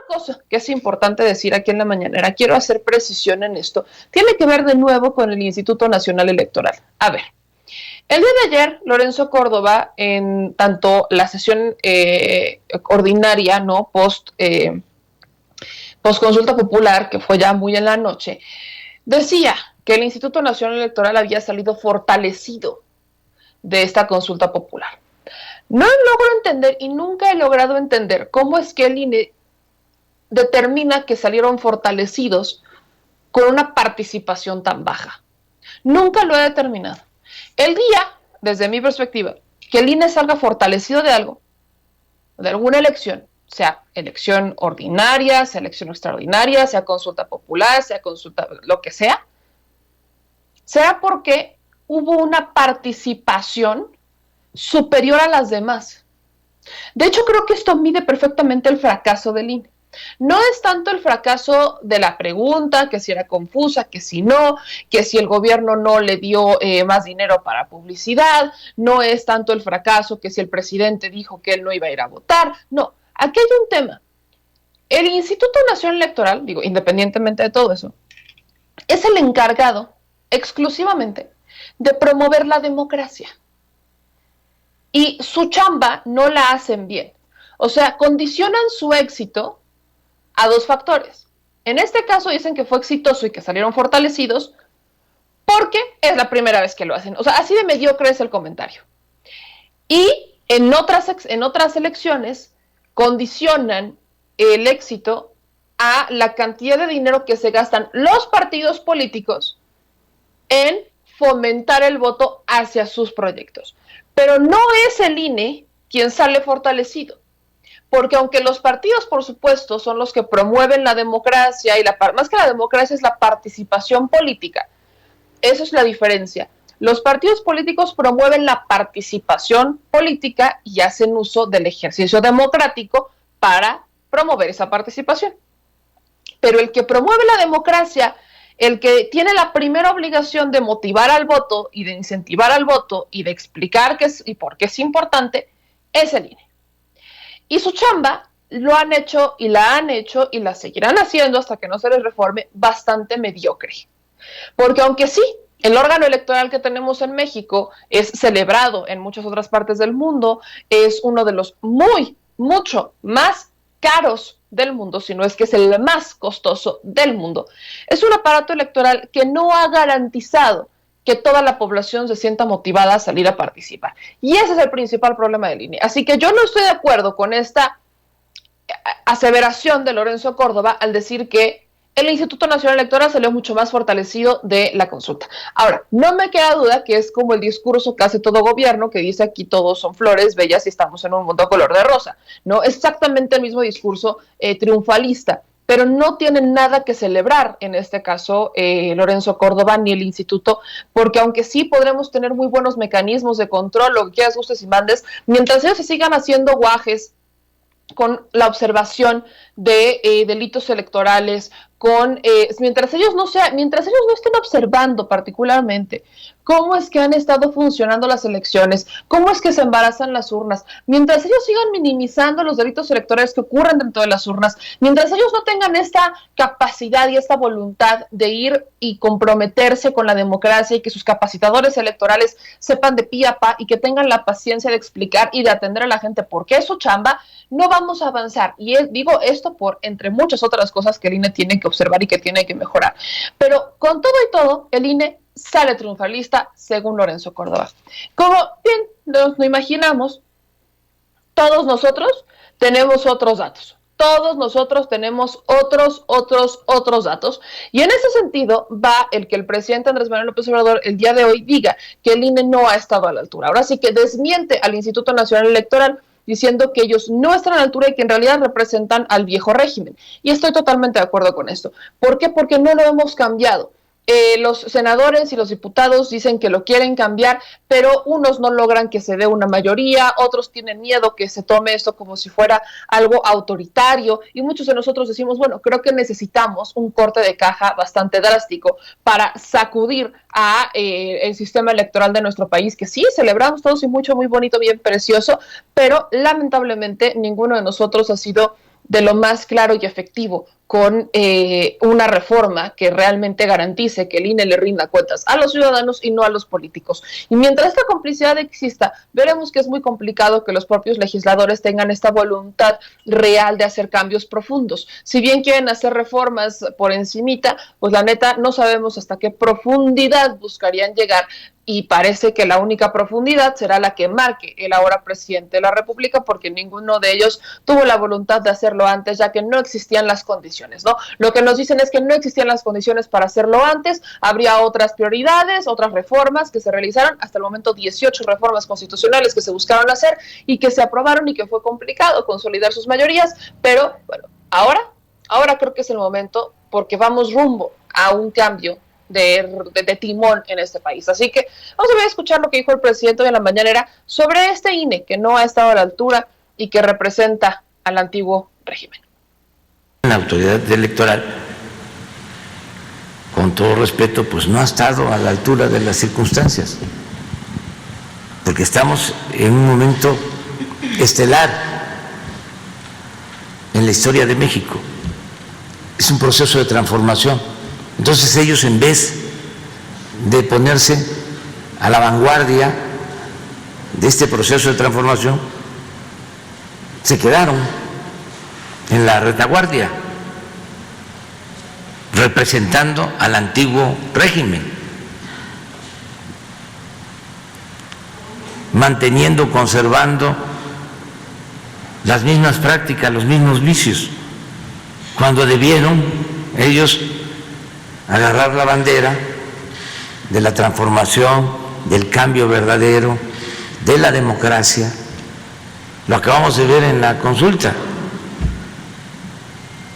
cosa que es importante decir aquí en la mañanera, quiero hacer precisión en esto, tiene que ver de nuevo con el Instituto Nacional Electoral. A ver, el día de ayer, Lorenzo Córdoba, en tanto la sesión ordinaria, ¿no? Post consulta popular, que fue ya muy en la noche, decía que el Instituto Nacional Electoral había salido fortalecido de esta consulta popular. No logro entender y nunca he logrado entender cómo es que el INE determina que salieron fortalecidos con una participación tan baja. Nunca lo he determinado. El día, desde mi perspectiva, que el INE salga fortalecido de algo, de alguna elección, sea elección ordinaria, sea elección extraordinaria, sea consulta popular, sea consulta, lo que sea, será porque hubo una participación superior a las demás. De hecho, creo que esto mide perfectamente el fracaso del INE. No es tanto el fracaso de la pregunta, que si era confusa, que si no, que si el gobierno no le dio más dinero para publicidad, no es tanto el fracaso que si el presidente dijo que él no iba a ir a votar, no, aquí hay un tema. El Instituto Nacional Electoral, digo, independientemente de todo eso, es el encargado exclusivamente de promover la democracia. Y su chamba no la hacen bien. O sea, condicionan su éxito a dos factores. En este caso dicen que fue exitoso y que salieron fortalecidos porque es la primera vez que lo hacen. O sea, así de mediocre es el comentario. Y en otras elecciones condicionan el éxito a la cantidad de dinero que se gastan los partidos políticos en fomentar el voto hacia sus proyectos. Pero no es el INE quien sale fortalecido. Porque aunque los partidos, por supuesto, son los que promueven la democracia, y más que la democracia es la participación política, esa es la diferencia. Los partidos políticos promueven la participación política y hacen uso del ejercicio democrático para promover esa participación. Pero el que promueve la democracia, el que tiene la primera obligación de motivar al voto y de incentivar al voto y de explicar qué es y por qué es importante, es el INE. Y su chamba lo han hecho y la seguirán haciendo hasta que no se les reforme bastante mediocre. Porque aunque sí, el órgano electoral que tenemos en México es celebrado en muchas otras partes del mundo, es uno de los mucho más caros del mundo, si no es que es el más costoso del mundo. Es un aparato electoral que no ha garantizado que toda la población se sienta motivada a salir a participar. Y ese es el principal problema del INE. Así que yo no estoy de acuerdo con esta aseveración de Lorenzo Córdoba al decir que el Instituto Nacional Electoral salió mucho más fortalecido de la consulta. Ahora, no me queda duda que es como el discurso que hace todo gobierno, que dice aquí todos son flores bellas y estamos en un mundo color de rosa, ¿no? Es exactamente el mismo discurso triunfalista, pero no tienen nada que celebrar en este caso Lorenzo Córdoba ni el instituto, porque aunque sí podremos tener muy buenos mecanismos de control, lo que quieras, gustes y mandes, mientras ellos se sigan haciendo guajes con la observación de delitos electorales, mientras ellos no estén observando particularmente cómo es que han estado funcionando las elecciones, cómo es que se embarazan las urnas, mientras ellos sigan minimizando los delitos electorales que ocurren dentro de las urnas, mientras ellos no tengan esta capacidad y esta voluntad de ir y comprometerse con la democracia y que sus capacitadores electorales sepan de pie a pa y que tengan la paciencia de explicar y de atender a la gente por qué es su chamba, no vamos a avanzar. Y digo esto por entre muchas otras cosas que el INE tiene que observar y que tiene que mejorar. Pero con todo y todo, el INE sale triunfalista, según Lorenzo Córdoba. Como bien nos lo imaginamos, todos nosotros tenemos otros datos. Todos nosotros tenemos otros datos. Y en ese sentido va el que el presidente Andrés Manuel López Obrador el día de hoy diga que el INE no ha estado a la altura. Ahora sí que desmiente al Instituto Nacional Electoral diciendo que ellos no están a la altura y que en realidad representan al viejo régimen. Y estoy totalmente de acuerdo con esto. ¿Por qué? Porque no lo hemos cambiado. Los senadores y los diputados dicen que lo quieren cambiar, pero unos no logran que se dé una mayoría, otros tienen miedo que se tome esto como si fuera algo autoritario, y muchos de nosotros decimos, bueno, creo que necesitamos un corte de caja bastante drástico para sacudir a el sistema electoral de nuestro país, que sí, celebramos todos y mucho, muy bonito, bien precioso, pero lamentablemente ninguno de nosotros ha sido de lo más claro y efectivo, con una reforma que realmente garantice que el INE le rinda cuentas a los ciudadanos y no a los políticos. Y mientras esta complicidad exista, veremos que es muy complicado que los propios legisladores tengan esta voluntad real de hacer cambios profundos. Si bien quieren hacer reformas por encimita, pues la neta no sabemos hasta qué profundidad buscarían llegar, y parece que la única profundidad será la que marque el ahora presidente de la República, porque ninguno de ellos tuvo la voluntad de hacerlo antes, ya que no existían las condiciones, ¿no? Lo que nos dicen es que no existían las condiciones para hacerlo antes, habría otras prioridades, otras reformas que se realizaron, hasta el momento 18 reformas constitucionales que se buscaron hacer y que se aprobaron y que fue complicado consolidar sus mayorías, pero bueno, ahora creo que es el momento, porque vamos rumbo a un cambio de timón en este país. Así que vamos a escuchar lo que dijo el presidente de la mañanera sobre este INE que no ha estado a la altura y que representa al antiguo régimen. La autoridad electoral, con todo respeto, pues no ha estado a la altura de las circunstancias, porque estamos en un momento estelar en la historia de México. Es un proceso de transformación. Entonces ellos, en vez de ponerse a la vanguardia de este proceso de transformación, se quedaron en la retaguardia, representando al antiguo régimen, manteniendo, conservando las mismas prácticas, los mismos vicios, cuando debieron ellos agarrar la bandera de la transformación, del cambio verdadero, de la democracia. Lo acabamos de ver en la consulta,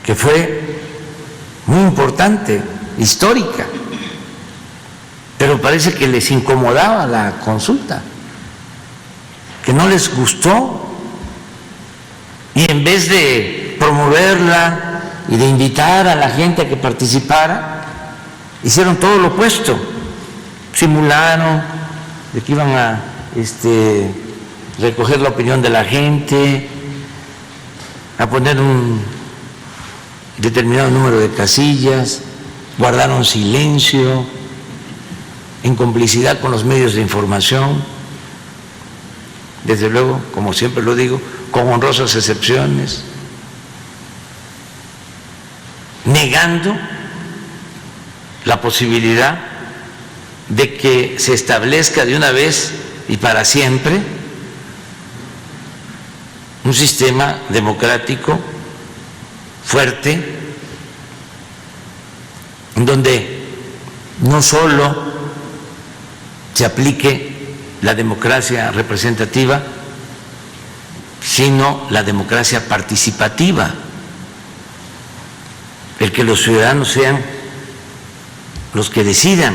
que fue muy importante, histórica, pero parece que les incomodaba la consulta, que no les gustó, y en vez de promoverla y de invitar a la gente a que participara, hicieron todo lo opuesto, simularon de que iban a recoger la opinión de la gente, a poner un determinado número de casillas, guardaron silencio, en complicidad con los medios de información, desde luego, como siempre lo digo, con honrosas excepciones, negando la posibilidad de que se establezca de una vez y para siempre un sistema democrático fuerte, en donde no solo se aplique la democracia representativa, sino la democracia participativa, el que los ciudadanos sean los que decidan,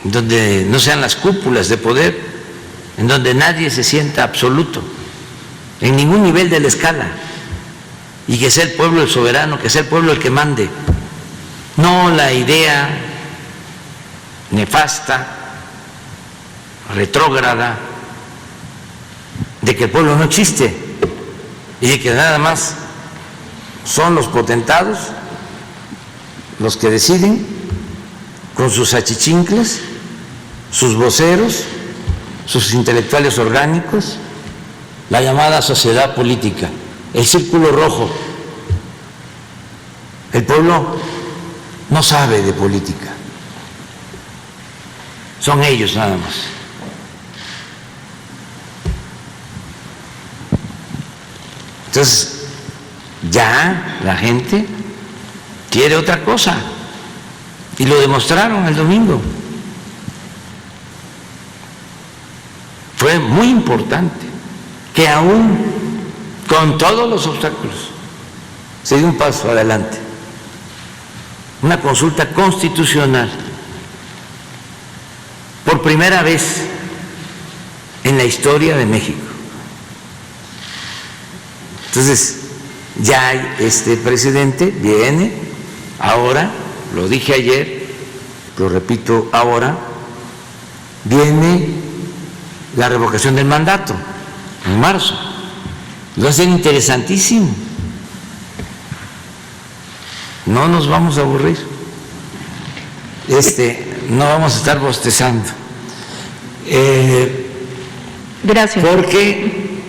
donde no sean las cúpulas de poder, en donde nadie se sienta absoluto en ningún nivel de la escala, y que sea el pueblo el soberano, que sea el pueblo el que mande, no la idea nefasta, retrógrada, de que el pueblo no existe y de que nada más son los potentados los que deciden con sus achichincles, sus voceros, sus intelectuales orgánicos, la llamada sociedad política, el círculo rojo. El pueblo no sabe de política, son ellos nada más. Entonces, ya la gente quiere otra cosa, y lo demostraron el domingo. Fue muy importante que aún con todos los obstáculos se dio un paso adelante, una consulta constitucional por primera vez en la historia de México. Entonces, ya este presidente viene ahora, lo dije ayer, lo repito ahora, viene la revocación del mandato en marzo. Va a ser interesantísimo. No nos vamos a aburrir. No vamos a estar bostezando. Gracias. Porque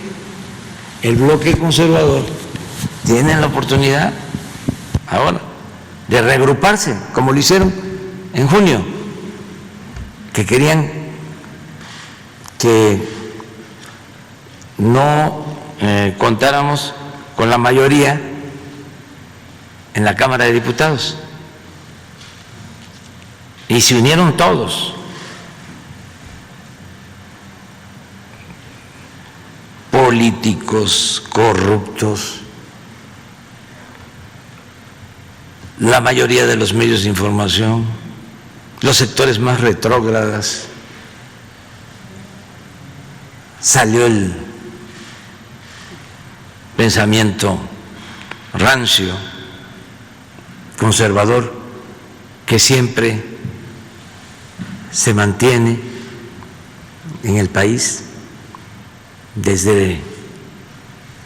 el bloque conservador tiene la oportunidad ahora de reagruparse, como lo hicieron en junio, que querían que no contáramos con la mayoría en la Cámara de Diputados. Y se unieron todos. Políticos corruptos, la mayoría de los medios de información, los sectores más retrógradas. Salió el pensamiento rancio, conservador, que siempre se mantiene en el país desde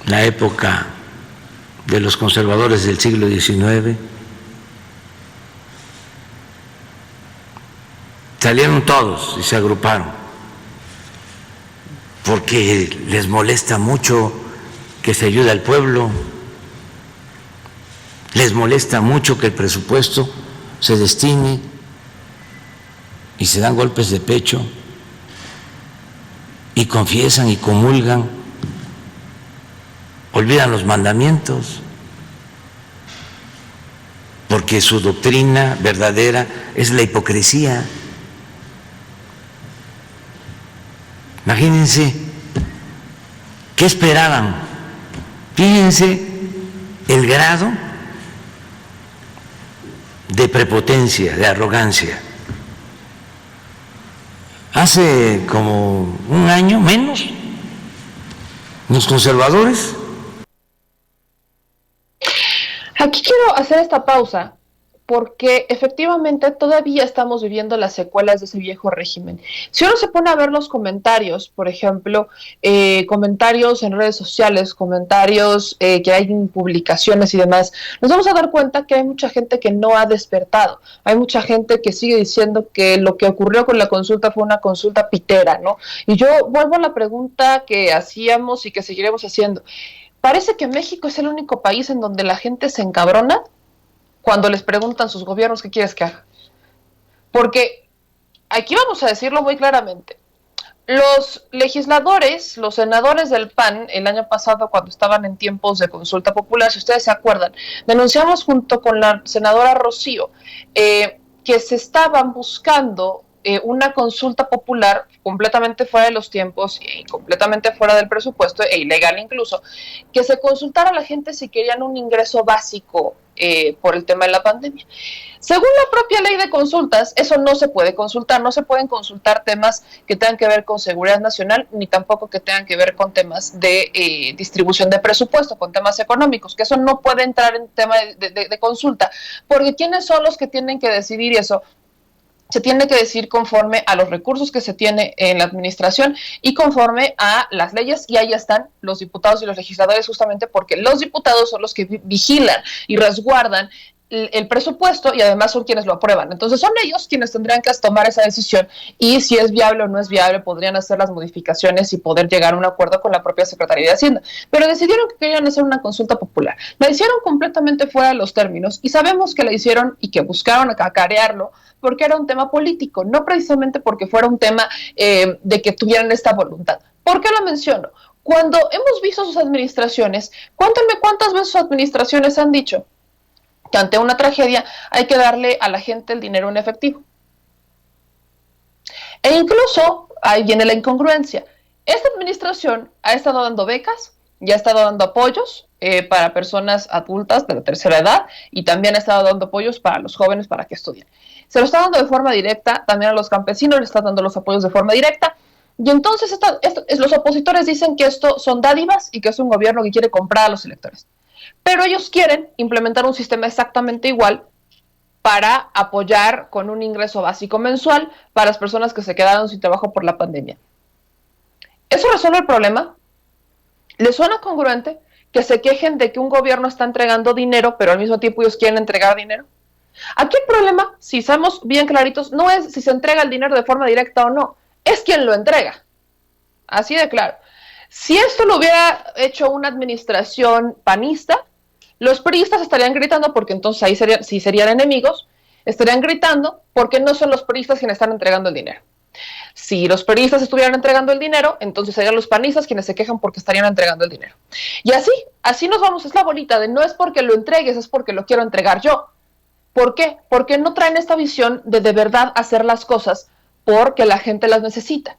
la época de los conservadores del siglo XIX. Salieron todos y se agruparon porque les molesta mucho que se ayude al pueblo, les molesta mucho que el presupuesto se destine, y se dan golpes de pecho y confiesan y comulgan, olvidan los mandamientos, porque su doctrina verdadera es la hipocresía. Imagínense, ¿qué esperaban? Fíjense el grado de prepotencia, de arrogancia. Hace como un año menos, los conservadores. Aquí quiero hacer esta pausa porque efectivamente todavía estamos viviendo las secuelas de ese viejo régimen. Si uno se pone a ver los comentarios, por ejemplo, comentarios en redes sociales, comentarios que hay en publicaciones y demás, nos vamos a dar cuenta que hay mucha gente que no ha despertado. Hay mucha gente que sigue diciendo que lo que ocurrió con la consulta fue una consulta pitera, ¿no? Y yo vuelvo a la pregunta que hacíamos y que seguiremos haciendo. Parece que México es el único país en donde la gente se encabrona cuando les preguntan sus gobiernos qué quieres que haga. Porque aquí vamos a decirlo muy claramente. Los legisladores, los senadores del PAN, el año pasado cuando estaban en tiempos de consulta popular, si ustedes se acuerdan, denunciamos junto con la senadora Rocío que se estaban buscando una consulta popular completamente fuera de los tiempos y completamente fuera del presupuesto e ilegal incluso, que se consultara a la gente si querían un ingreso básico por el tema de la pandemia. Según la propia ley de consultas, eso no se puede consultar, no se pueden consultar temas que tengan que ver con seguridad nacional, ni tampoco que tengan que ver con temas de distribución de presupuesto, con temas económicos, que eso no puede entrar en tema de consulta, porque ¿quiénes son los que tienen que decidir eso? Se tiene que decir conforme a los recursos que se tiene en la administración y conforme a las leyes, y ahí están los diputados y los legisladores, justamente porque los diputados son los que vigilan y resguardan el presupuesto y además son quienes lo aprueban. Entonces son ellos quienes tendrían que tomar esa decisión y si es viable o no es viable podrían hacer las modificaciones y poder llegar a un acuerdo con la propia Secretaría de Hacienda. Pero decidieron que querían hacer una consulta popular. La hicieron completamente fuera de los términos y sabemos que la hicieron y que buscaron acacarearlo porque era un tema político, no precisamente porque fuera un tema de que tuvieran esta voluntad. ¿Por qué lo menciono? Cuando hemos visto sus administraciones, cuéntenme cuántas veces sus administraciones han dicho que ante una tragedia hay que darle a la gente el dinero en efectivo. E incluso, ahí viene la incongruencia, esta administración ha estado dando becas, ya ha estado dando apoyos para personas adultas de la tercera edad y también ha estado dando apoyos para los jóvenes para que estudien. Se lo está dando de forma directa, también a los campesinos les está dando los apoyos de forma directa, y entonces los opositores dicen que esto son dádivas y que es un gobierno que quiere comprar a los electores. Pero ellos quieren implementar un sistema exactamente igual para apoyar con un ingreso básico mensual para las personas que se quedaron sin trabajo por la pandemia. ¿Eso resuelve el problema? ¿Les suena congruente que se quejen de que un gobierno está entregando dinero, pero al mismo tiempo ellos quieren entregar dinero? Aquí el problema, si somos bien claritos, no es si se entrega el dinero de forma directa o no, es quien lo entrega. Así de claro. Si esto lo hubiera hecho una administración panista, los priistas estarían gritando, porque entonces ahí sí serían enemigos, estarían gritando porque no son los priistas quienes están entregando el dinero. Si los periodistas estuvieran entregando el dinero, entonces serían los panistas quienes se quejan porque estarían entregando el dinero. Y así nos vamos, es la bolita de no es porque lo entregues, es porque lo quiero entregar yo. ¿Por qué? Porque no traen esta visión de verdad hacer las cosas porque la gente las necesita.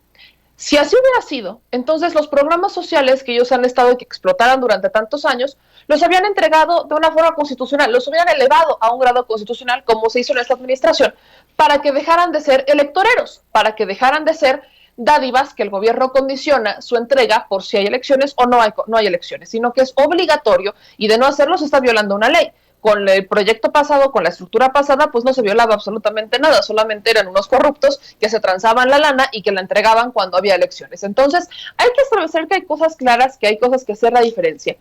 Si así hubiera sido, entonces los programas sociales que ellos han estado y que explotaran durante tantos años, los habían entregado de una forma constitucional, los hubieran elevado a un grado constitucional como se hizo en esta administración, para que dejaran de ser electoreros, para que dejaran de ser dádivas que el gobierno condiciona su entrega por si hay elecciones o no hay elecciones, sino que es obligatorio y de no hacerlo se está violando una ley. Con el proyecto pasado, con la estructura pasada, pues no se violaba absolutamente nada, solamente eran unos corruptos que se transaban la lana y que la entregaban cuando había elecciones. Entonces, hay que establecer que hay cosas claras, que hay cosas que hacer la diferencia.